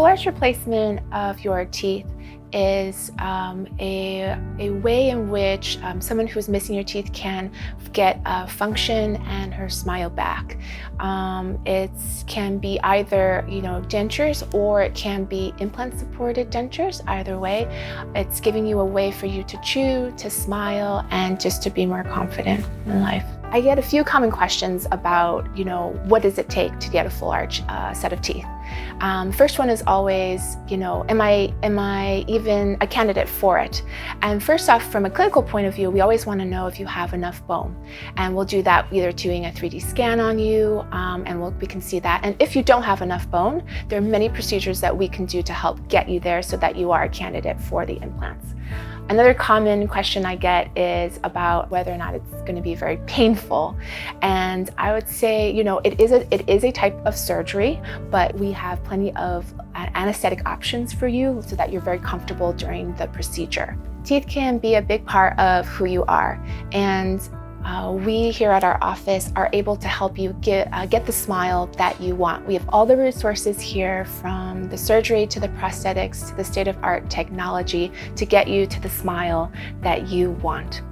full arch replacement of your teeth is a way in which someone who's missing your teeth can get function and her smile back. It can be either dentures, or it can be implant supported dentures. Either way, it's giving you a way for you to chew, to smile, and just to be more confident in life. I get a few common questions about, what does it take to get a full arch set of teeth? First one is always, am I even a candidate for it? And first off, from a clinical point of view, we always want to know if you have enough bone. And we'll do that either doing a 3D scan on you, and we can see that. And if you don't have enough bone, there are many procedures that we can do to help get you there so that you are a candidate for the implants. Another common question I get is about whether or not it's going to be very painful. And I would say, it is a type of surgery, but we have plenty of anesthetic options for you so that you're very comfortable during the procedure. Teeth can be a big part of who you are, and we here at our office are able to help you get the smile that you want. We have all the resources here, from the surgery to the prosthetics to the state-of-the-art technology, to get you to the smile that you want.